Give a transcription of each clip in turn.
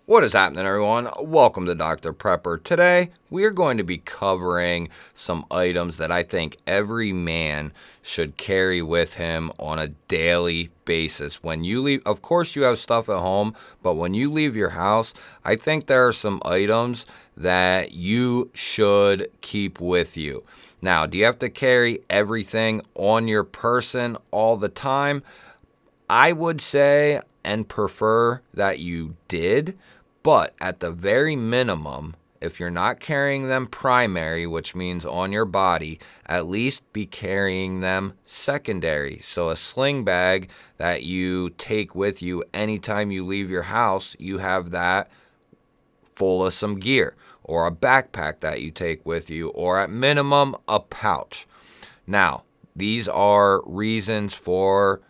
What is happening, everyone? Welcome to Dr. Prepper. Today, we are going to be covering some items that I think every man should carry with him on a daily basis. When you leave, of course, you have stuff at home, but when you leave your house, I think there are some items that you should keep with you. Now, do you have to carry everything on your person all the time? I would say and prefer that you did, but at the very minimum, if you're not carrying them primary, which means on your body, at least be carrying them secondary. So a sling bag that you take with you anytime you leave your house, you have that full of some gear, or a backpack that you take with you, or at minimum, a pouch. Now, these are reasons for,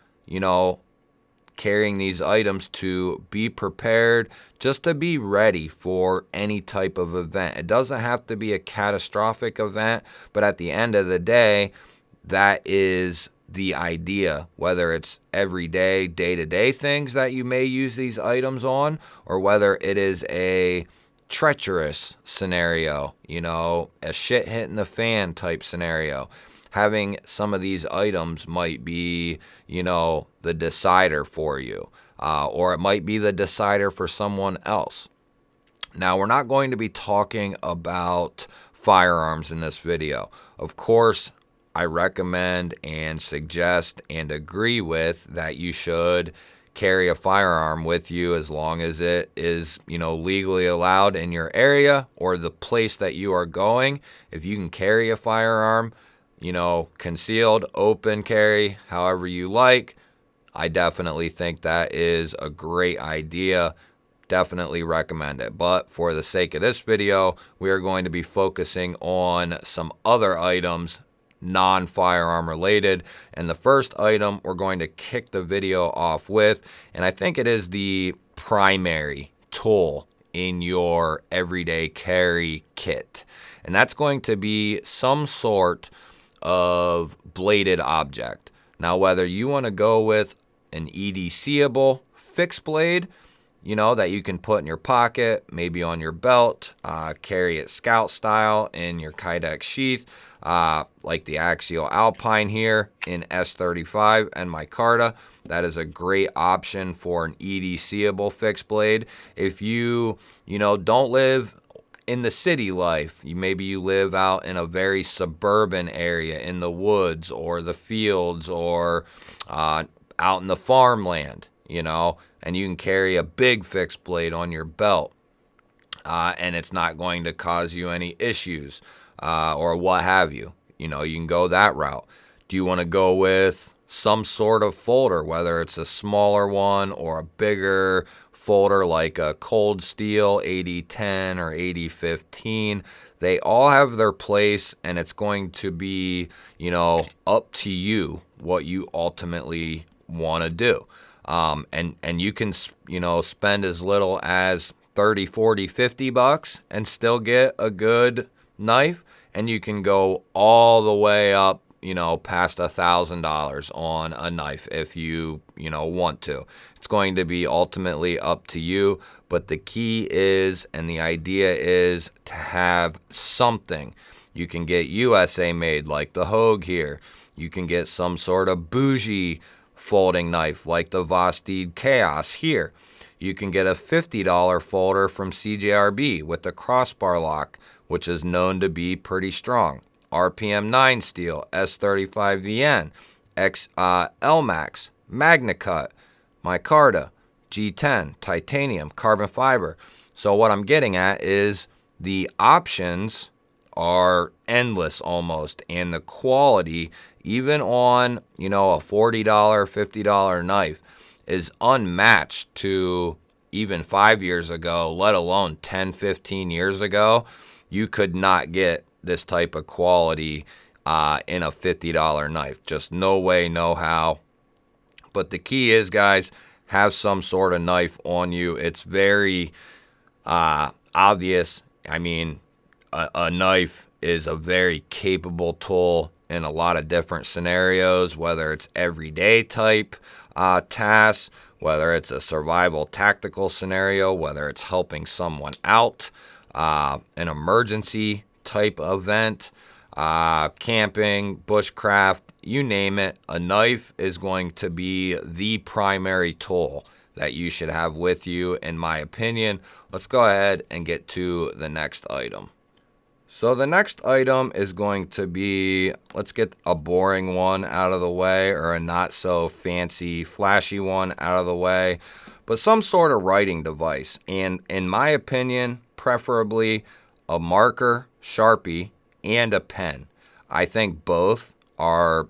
carrying these items to be prepared, just to be ready for any type of event. It doesn't have to be a catastrophic event, but at the end of the day, that is the idea, whether it's everyday, day-to-day things that you may use these items on, or whether it is a treacherous scenario, a shit hitting the fan type scenario. Having some of these items might be, the decider for you, or it might be the decider for someone else. Now, we're not going to be talking about firearms in this video. Of course, I recommend and suggest and agree with that you should carry a firearm with you as long as it is, legally allowed in your area or the place that you are going. If you can carry a firearm, concealed, open carry, however you like, I definitely think that is a great idea. Definitely recommend it. But for the sake of this video, we are going to be focusing on some other items, non-firearm related. And the first item we're going to kick the video off with, and I think it is the primary tool in your everyday carry kit. And that's going to be some sort of bladed object. Now, whether you want to go with an EDCable fixed blade, that you can put in your pocket, maybe on your belt, carry it scout style in your Kydex sheath, like the Axial Alpine here in S35 and micarta. That is a great option for an EDCable fixed blade. If you, don't live in the city life, maybe you live out in a very suburban area in the woods or the fields or out in the farmland, and you can carry a big fixed blade on your belt, and it's not going to cause you any issues or what have you. You can go that route. Do you want to go with some sort of folder, whether it's a smaller one or a bigger folder like a Cold Steel 8010 or 8015? They all have their place, and it's going to be, up to you what you ultimately want to do. And you can, spend as little as 30, 40, 50 bucks and still get a good knife. And you can go all the way up, past $1,000 on a knife if you, want to. It's going to be ultimately up to you. But the key is, and the idea is, to have something. You can get USA made like the Hogue here. You can get some sort of bougie folding knife like the Vosteed Chaos here. You can get a $50 folder from CJRB with the crossbar lock, which is known to be pretty strong. RPM 9 steel, S35VN, LMAX, MagnaCut, micarta, G10, titanium, carbon fiber. So what I'm getting at is the options are endless almost, and the quality, even on, a $40, $50 knife, is unmatched to even 5 years ago, let alone 10, 15 years ago. You could not get this type of quality in a $50 knife. Just no way, no how. But the key is, guys, have some sort of knife on you. It's very obvious. I mean, a knife is a very capable tool in a lot of different scenarios, whether it's everyday type tasks whether it's a survival tactical scenario, whether it's helping someone out, an emergency type event, camping, bushcraft, you name it, a knife is going to be the primary tool that you should have with you, in my opinion. Let's go ahead and get to the next item. So the next item is going to be, let's get a boring one out of the way, or a not so fancy, flashy one out of the way, but some sort of writing device. And in my opinion, preferably a marker, Sharpie, and a pen. I think both are,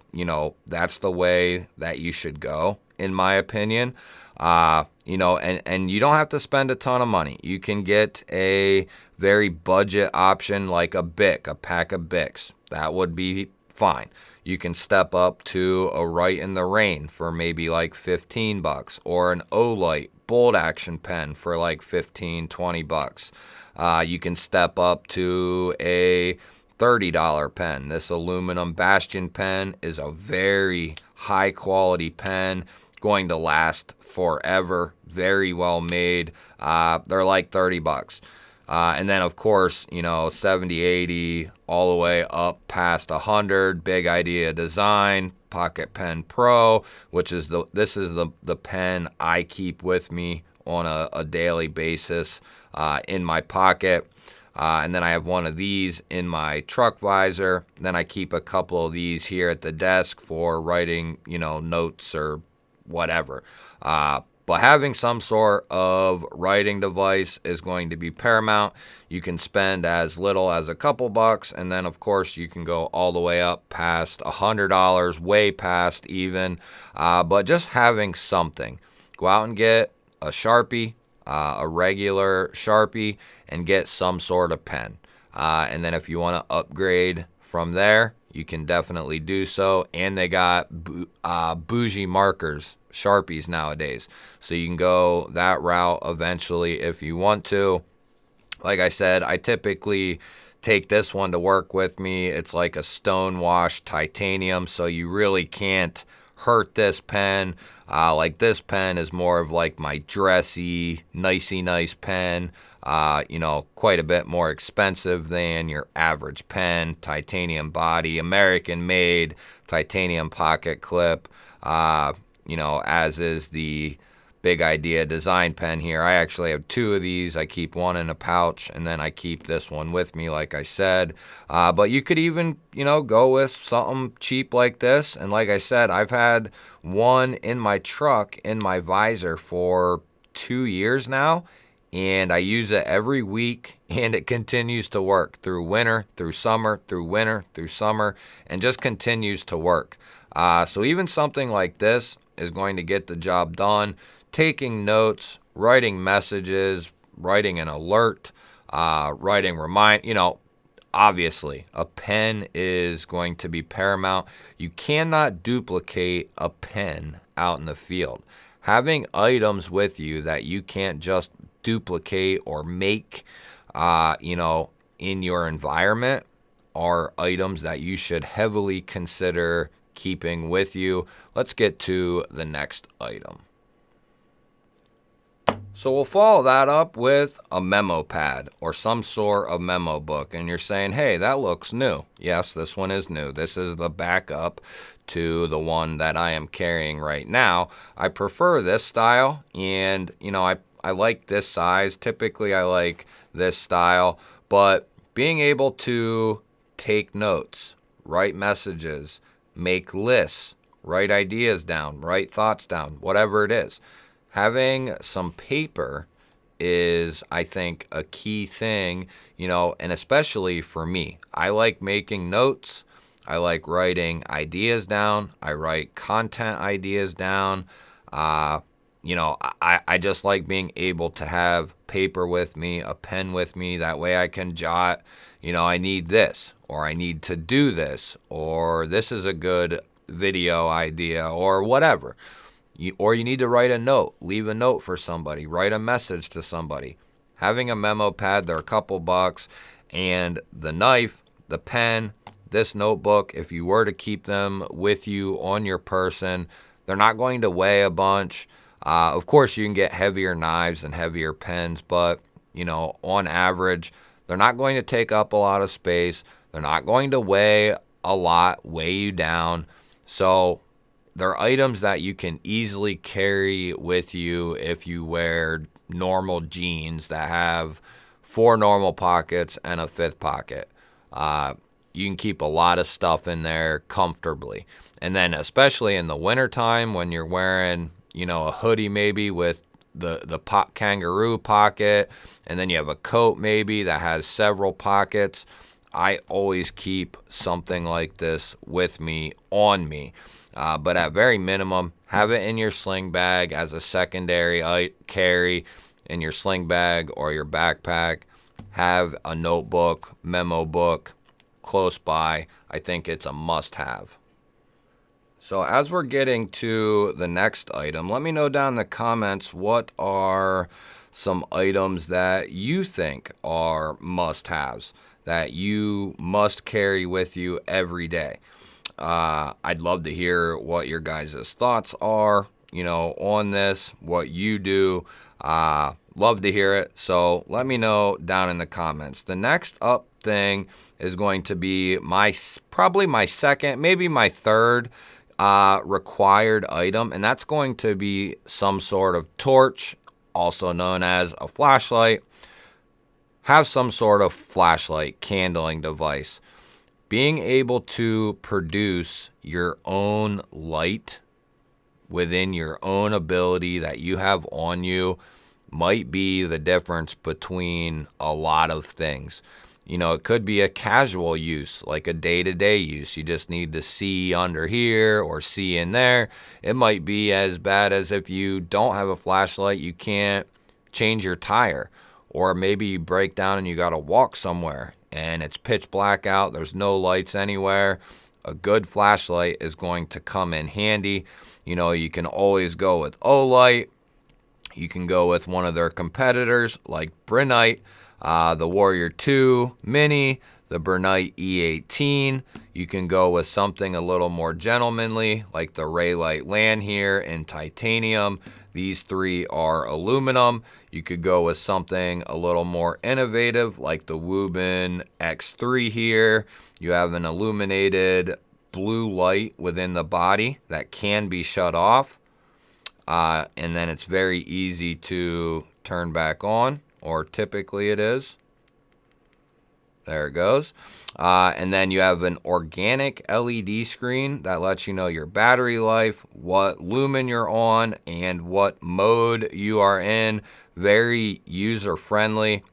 that's the way that you should go, in my opinion. And you don't have to spend a ton of money. You can get a very budget option like a Bic, a pack of Bics. That would be fine. You can step up to a Write in the Rain for maybe like $15, or an Olight bold action pen for like $15-20. You can step up to a $30 pen. This aluminum Bastion pen is a very high quality pen, going to last forever, very well made. They're like $30. And then of course, 70, 80, all the way up past 100, Big Idea Design, Pocket Pen Pro, which is this is the pen I keep with me on a daily basis in my pocket. And then I have one of these in my truck visor. Then I keep a couple of these here at the desk for writing, notes or whatever. But having some sort of writing device is going to be paramount. You can spend as little as a couple bucks, and then of course you can go all the way up past $100, way past even. But just having something. Go out and get a Sharpie, a regular Sharpie, and get some sort of pen. And then if you want to upgrade from there, you can definitely do so. And they got bougie markers, Sharpies nowadays. So you can go that route eventually if you want to. Like I said, I typically take this one to work with me. It's like a stone-washed titanium, so you really can't hurt this pen. Like this pen is more of like my dressy, nicey nice pen. Quite a bit more expensive than your average pen. Titanium body, American made, titanium pocket clip. As is the Big Idea Design pen here. I actually have two of these. I keep one in a pouch, and then I keep this one with me, like I said. But you could even, go with something cheap like this. And like I said, I've had one in my truck, in my visor for 2 years now. And I use it every week, and it continues to work through winter, through summer, through winter, through summer, and just continues to work. So even something like this is going to get the job done. Taking notes, writing messages, writing an alert, writing obviously a pen is going to be paramount. You cannot duplicate a pen out in the field. Having items with you that you can't just duplicate or make, in your environment are items that you should heavily consider keeping with you. Let's get to the next item. So we'll follow that up with a memo pad or some sort of memo book. And you're saying, hey, that looks new. Yes, this one is new. This is the backup to the one that I am carrying right now. I prefer this style, and I like this size. Typically I like this style, but being able to take notes, write messages, make lists, write ideas down, write thoughts down, whatever it is. Having some paper is, I think, a key thing, and especially for me. I like making notes. I like writing ideas down. I write content ideas down. I just like being able to have paper with me, a pen with me. That way I can jot, I need this, or I need to do this, or this is a good video idea, or whatever. Or you need to write a note, leave a note for somebody, write a message to somebody. Having a memo pad, they're a couple bucks, and the knife, the pen, this notebook, if you were to keep them with you on your person, they're not going to weigh a bunch. Of course, you can get heavier knives and heavier pens, but, on average, they're not going to take up a lot of space. They're not going to weigh a lot, weigh you down. So they're items that you can easily carry with you if you wear normal jeans that have 4 normal pockets and a 5th pocket. You can keep a lot of stuff in there comfortably. And then especially in the wintertime when you're wearing, a hoodie maybe with the kangaroo pocket, and then you have a coat maybe that has several pockets, I always keep something like this with me, on me. But at very minimum, have it in your sling bag as a secondary carry in your sling bag or your backpack. Have a notebook, memo book close by. I think it's a must-have. So as we're getting to the next item, let me know down in the comments what are some items that you think are must-haves, that you must carry with you every day. I'd love to hear what your guys' thoughts are, on this, what you do. Love to hear it. So let me know down in the comments. The next up thing is going to be probably my second, maybe my third required item, and that's going to be some sort of torch, also known as a flashlight. Have some sort of flashlight, candling device. Being able to produce your own light within your own ability that you have on you might be the difference between a lot of things. It could be a casual use, like a day-to-day use. You just need to see under here or see in there. It might be as bad as if you don't have a flashlight, you can't change your tire. Or maybe you break down and you got to walk somewhere and it's pitch black out. There's no lights anywhere. A good flashlight is going to come in handy. You can always go with Olight. You can go with one of their competitors like Brinite, the Warrior 2 Mini, the Bernite E18. You can go with something a little more gentlemanly like the Raylight Lanyard in titanium. These 3 are aluminum. You could go with something a little more innovative like the Woobin X3 here. You have an illuminated blue light within the body that can be shut off. And then it's very easy to turn back on, or typically it is. There it goes. And then you have an organic LED screen that lets you know your battery life, what lumen you're on, and what mode you are in. Very user-friendly.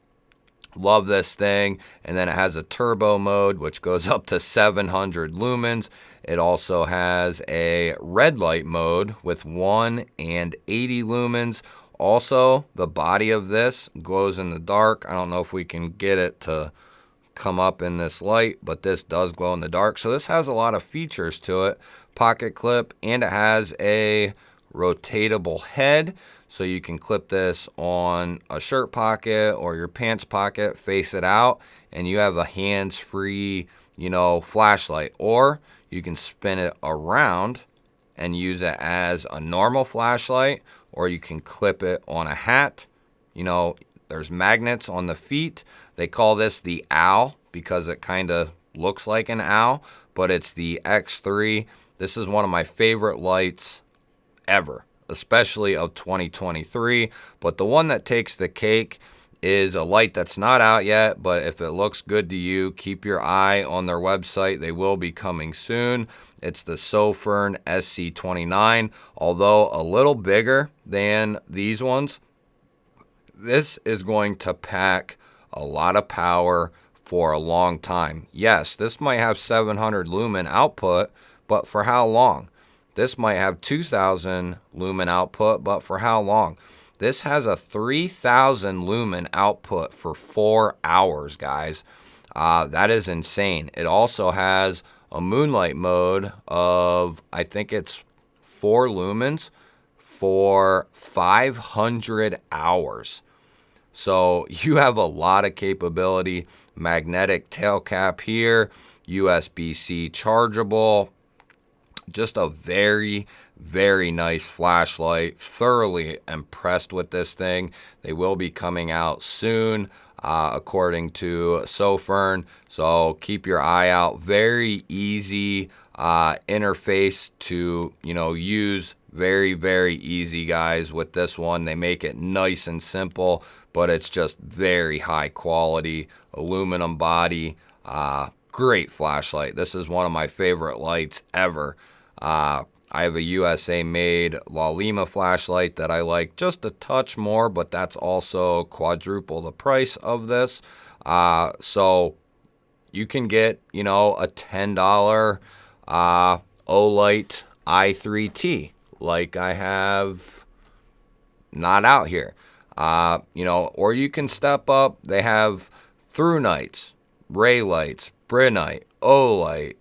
Love this thing. And then it has a turbo mode, which goes up to 700 lumens. It also has a red light mode with 1 and 80 lumens. Also, the body of this glows in the dark. I don't know if we can get it to come up in this light, but this does glow in the dark. So this has a lot of features to it. Pocket clip, and it has a rotatable head. So you can clip this on a shirt pocket or your pants pocket, face it out, and you have a hands-free, flashlight. Or you can spin it around and use it as a normal flashlight, or you can clip it on a hat. There's magnets on the feet. They call this the owl because it kind of looks like an owl, but it's the X3. This is one of my favorite lights ever, especially of 2023. But the one that takes the cake is a light that's not out yet, but if it looks good to you, keep your eye on their website. They will be coming soon. It's the Sofern SC29, although a little bigger than these ones. This is going to pack a lot of power for a long time. Yes, this might have 700 lumen output, but for how long? This might have 2,000 lumen output, but for how long? This has a 3,000 lumen output for 4 hours, guys. That is insane. It also has a moonlight mode of, I think it's 4 lumens for 500 hours. So you have a lot of capability. Magnetic tail cap here, USB-C chargeable. Just a very, Very nice flashlight. Thoroughly impressed with this thing. They will be coming out soon, according to Sofern. So keep your eye out. Very easy interface to use. Very, very easy, guys, with this one. They make it nice and simple, but it's just very high quality aluminum body. Great flashlight. This is one of my favorite lights ever. I have a USA made La Lima flashlight that I like just a touch more, but that's also quadruple the price of this. So you can get, a $10 Olight i3T like I have not out here. Or you can step up. They have Through Nights, Ray Lights, Brinite, Olight,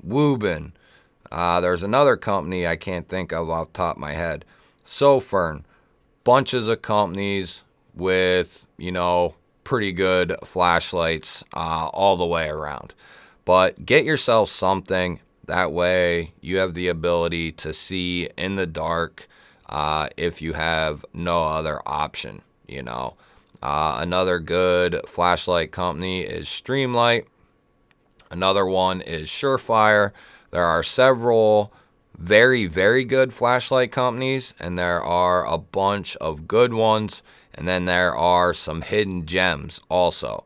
Woobin. There's another company I can't think of off the top of my head. Sofern. Bunches of companies with, pretty good flashlights all the way around. But get yourself something. That way you have the ability to see in the dark if you have no other option, Another good flashlight company is Streamlight. Another one is Surefire. There are several very, very good flashlight companies, and there are a bunch of good ones, and then there are some hidden gems also.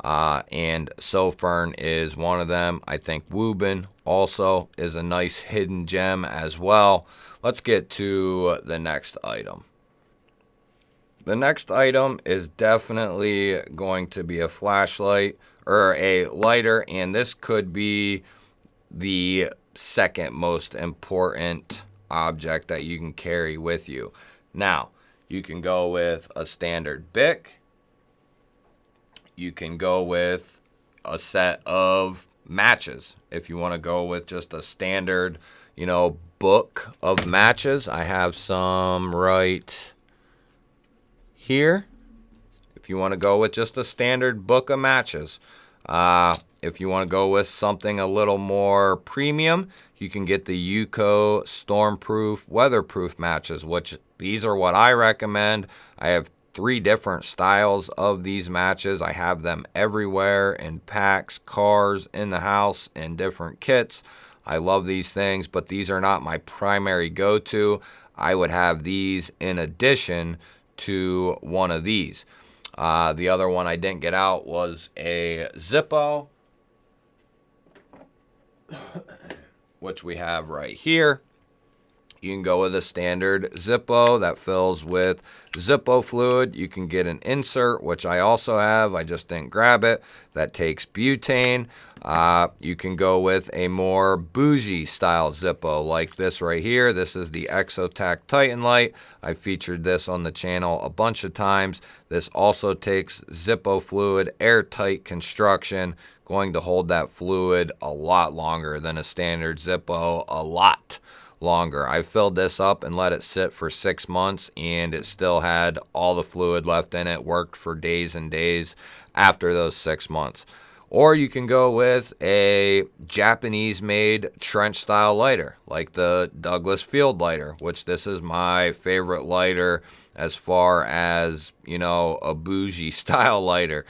And Sofern is one of them. I think Woobin also is a nice hidden gem as well. Let's get to the next item. The next item is definitely going to be a flashlight or a lighter, and this could be the second most important object that you can carry with you. Now, you can go with a standard Bic. You can go with a set of matches. If you want to go with just a standard, book of matches, I have some right here. If you want to go with just a standard book of matches. If you want to go with something a little more premium, you can get the Yuko Stormproof Weatherproof matches, which these are what I recommend. I have 3 different styles of these matches. I have them everywhere in packs, cars, in the house, in different kits. I love these things, but these are not my primary go-to. I would have these in addition to one of these. The other one I didn't get out was a Zippo, which we have right here. You can go with a standard Zippo that fills with Zippo fluid. You can get an insert, which I also have. I just didn't grab it. That takes butane. You can go with a more bougie style Zippo like this right here. This is the Exotac Titan Light. I featured this on the channel a bunch of times. This also takes Zippo fluid, airtight construction, going to hold that fluid a lot longer than a standard Zippo, a lot longer. I filled this up and let it sit for 6 months, and it still had all the fluid left in it. Worked for days and days after those 6 months. Or you can go with a Japanese-made trench-style lighter, like the Douglas Field lighter, which this is my favorite lighter as far as, a bougie-style lighter.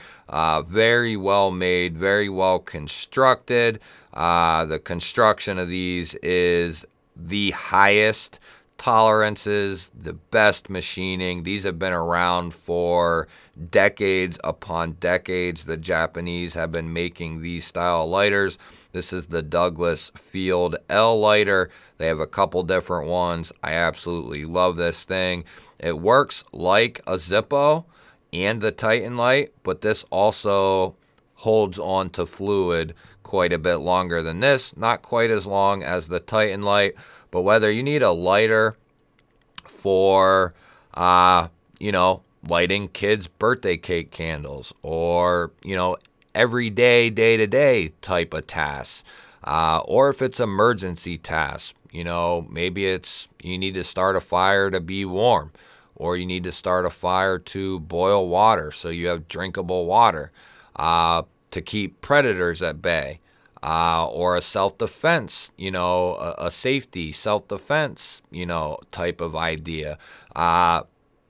Very well made, very well constructed. The construction of these is the highest tolerances, the best machining. These have been around for decades upon decades. The Japanese have been making these style lighters. This is the Douglas Field L lighter. They have a couple different ones. I absolutely love this thing. It works like a Zippo and the Titan light, but this also holds on to fluid quite a bit longer than this. Not quite as long as the Titan light, but whether you need a lighter for, lighting kids' birthday cake candles or, everyday, day-to-day type of tasks, or if it's emergency tasks, maybe it's you need to start a fire to be warm, or you need to start a fire to boil water so you have drinkable water, to keep predators at bay. or a self-defense, a safety self-defense, type of idea.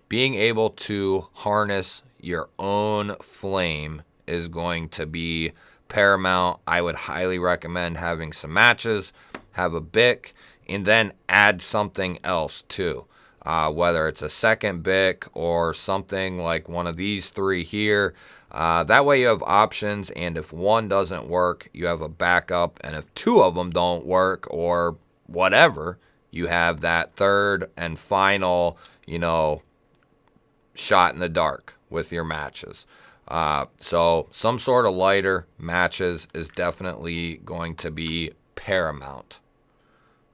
Being able to harness your own flame is going to be paramount. I would highly recommend having some matches, have a Bic, and then add something else too. Whether it's a second Bic or something like one of these three here. That way you have options, and if one doesn't work, you have a backup, and if two of them don't work or whatever, you have that third and final, shot in the dark with your matches. So some sort of lighter, matches is definitely going to be paramount.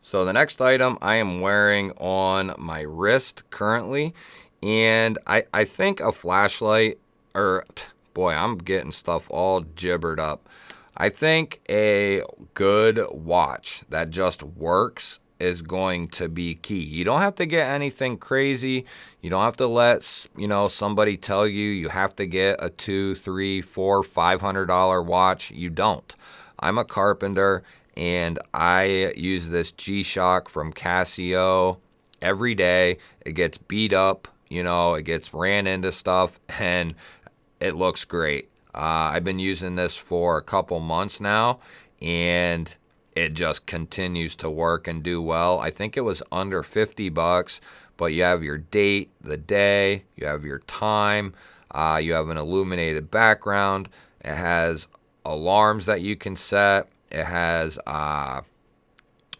So the next item I am wearing on my wrist currently, and I think a flashlight, or boy, I'm getting stuff all gibbered up. I think a good watch that just works is going to be key. You don't have to get anything crazy. You don't have to let somebody tell you have to get a $200, $300, $400, $500 watch. You don't. I'm a carpenter, and I use this G-Shock from Casio every day. It gets beat up, it gets ran into stuff, and it looks great. I've been using this for a couple months now, and it just continues to work and do well. I think it was under $50, but you have your date, the day, you have your time, you have an illuminated background. It has alarms that you can set. It has,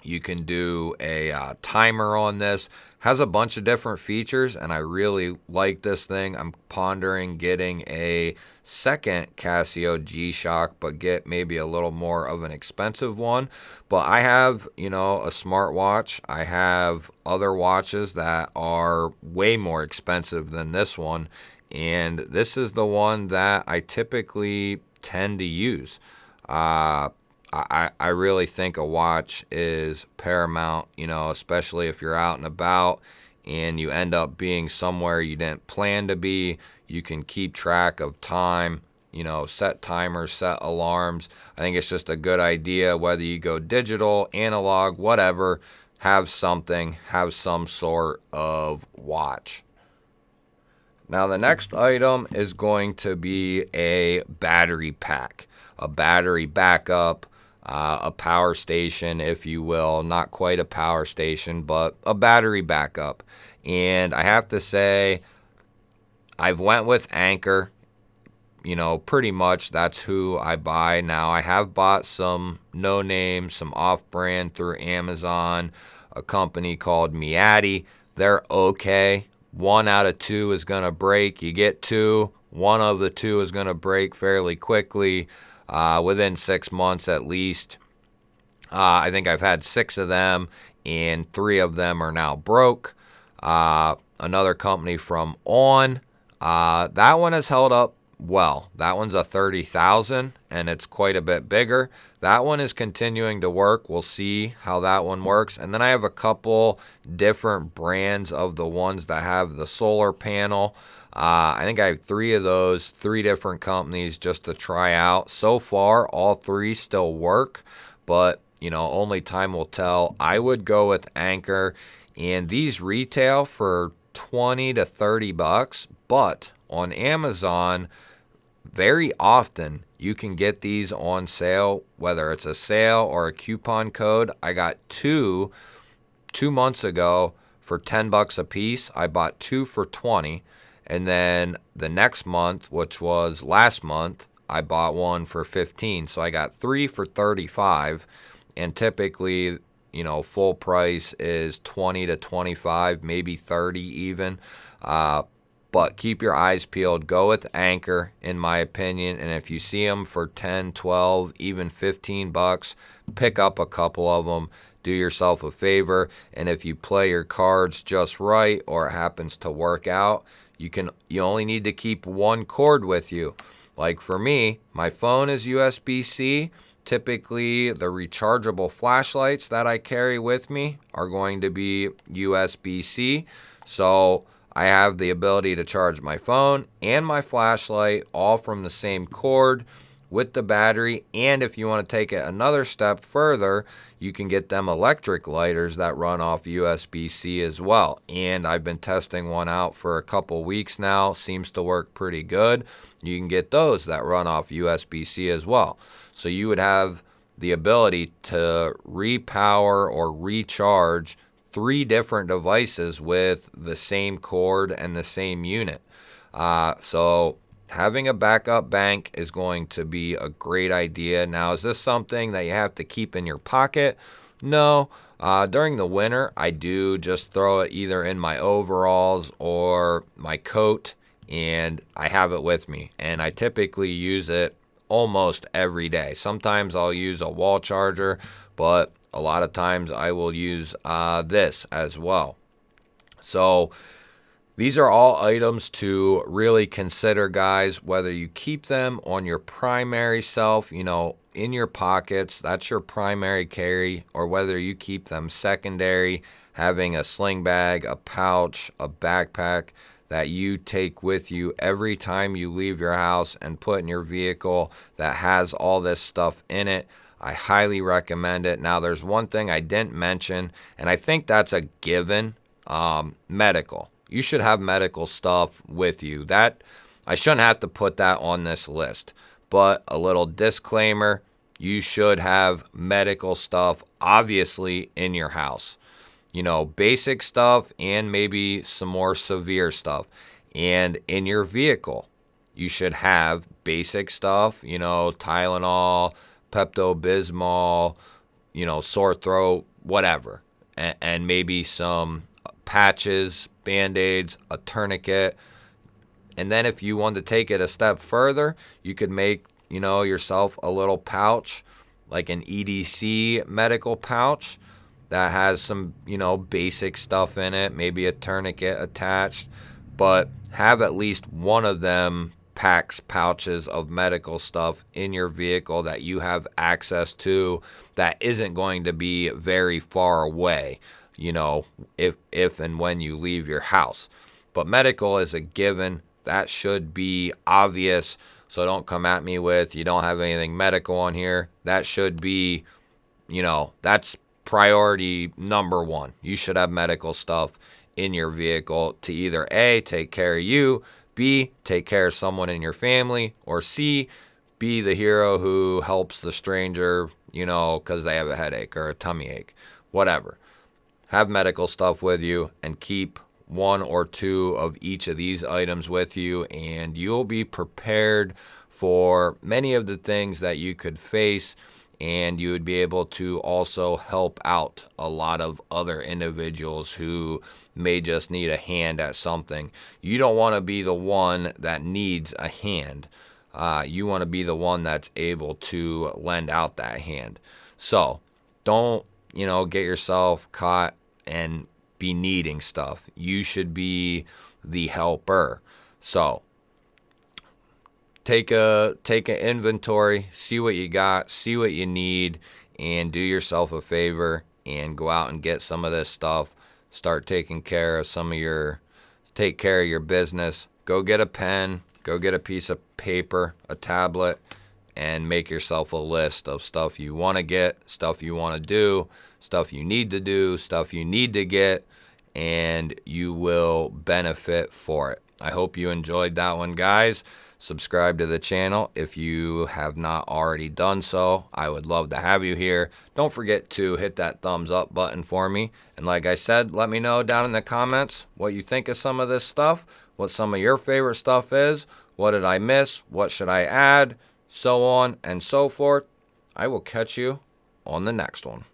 you can do a timer on this. Has a bunch of different features, and I really like this thing. I'm pondering getting a second Casio G-Shock, but get maybe a little more of an expensive one. But I have, a smartwatch. I have other watches that are way more expensive than this one, and this is the one that I typically tend to use. I really think a watch is paramount, especially if you're out and about and you end up being somewhere you didn't plan to be. You can keep track of time, set timers, set alarms. I think it's just a good idea, whether you go digital, analog, whatever, have some sort of watch. Now, the next item is going to be a battery pack, a battery backup, a power station, if you will. Not quite a power station, but a battery backup. And I have to say, I've went with Anchor. Pretty much that's who I buy now. I have bought some no-name, some off-brand through Amazon, a company called Miati. They're okay. 1 out of 2 is going to break. You get 2. 1 of the 2 is going to break fairly quickly. Within 6 months at least. I think I've had 6 of them, and 3 of them are now broke. Another company from On, that one has held up well. That one's a 30,000, and it's quite a bit bigger. That one is continuing to work. We'll see how that one works. And then I have a couple different brands of the ones that have the solar panel. I think I have 3 of those, 3 different companies just to try out. So far, all 3 still work, but, only time will tell. I would go with Anchor, and these retail for $20 to $30, but on Amazon, very often you can get these on sale, whether it's a sale or a coupon code. I got 2 months ago for $10 a piece. I bought 2 for $20. And then the next month, which was last month, I bought one for $15. So I got 3 for $35. And typically, full price is $20 to $25, maybe $30 even. But keep your eyes peeled. Go with Anchor, in my opinion. And if you see them for $10, $12, even $15, pick up a couple of them. Do yourself a favor. And if you play your cards just right, or it happens to work out, you only need to keep one cord with you. Like for me, my phone is USB-C. Typically, the rechargeable flashlights that I carry with me are going to be USB-C. So I have the ability to charge my phone and my flashlight all from the same cord. with the battery. And if you want to take it another step further, you can get them electric lighters that run off USB-C as well. And I've been testing one out for a couple weeks now. Seems to work pretty good. You can get those that run off USB-C as well. So you would have the ability to repower or recharge 3 different devices with the same cord and the same unit. So having a backup bank is going to be a great idea. Now, is this something that you have to keep in your pocket? No. During the winter, I do just throw it either in my overalls or my coat, and I have it with me. And I typically use it almost every day. Sometimes I'll use a wall charger, but a lot of times I will use this as well. So these are all items to really consider, guys, whether you keep them on your primary self, in your pockets, that's your primary carry, or whether you keep them secondary, having a sling bag, a pouch, a backpack that you take with you every time you leave your house and put in your vehicle that has all this stuff in it. I highly recommend it. Now, there's one thing I didn't mention, and I think that's a given, medical. You should have medical stuff with you. That I shouldn't have to put that on this list, but a little disclaimer, you should have medical stuff obviously in your house. Basic stuff and maybe some more severe stuff. And in your vehicle, you should have basic stuff, Tylenol, Pepto-Bismol, sore throat, whatever. And maybe some patches, Band-Aids, a tourniquet. And then if you want to take it a step further, you could make, yourself a little pouch, like an EDC medical pouch that has some, basic stuff in it, maybe a tourniquet attached, but have at least one of them pouches of medical stuff in your vehicle that you have access to that isn't going to be very far away, if and when you leave your house. But medical is a given. That should be obvious. So don't come at me with, you don't have anything medical on here. That should be, that's priority number 1. You should have medical stuff in your vehicle to either A, take care of you, B, take care of someone in your family, or C, be the hero who helps the stranger, because they have a headache or a tummy ache, whatever. Have medical stuff with you and keep 1 or 2 of each of these items with you, and you'll be prepared for many of the things that you could face, and you would be able to also help out a lot of other individuals who may just need a hand at something. You don't want to be the one that needs a hand. You want to be the one that's able to lend out that hand. So don't, get yourself caught and be needing stuff. You should be the helper. So take an inventory, see what you got, see what you need, and do yourself a favor and go out and get some of this stuff. Start taking care of take care of your business. Go get a pen, go get a piece of paper, a tablet, and make yourself a list of stuff you want to get, stuff you want to do, stuff you need to do, stuff you need to get, and you will benefit for it. I hope you enjoyed that one, guys. Subscribe to the channel if you have not already done so. I would love to have you here. Don't forget to hit that thumbs up button for me. And like I said, let me know down in the comments what you think of some of this stuff, what some of your favorite stuff is, what did I miss, what should I add, so on and so forth. I will catch you on the next one.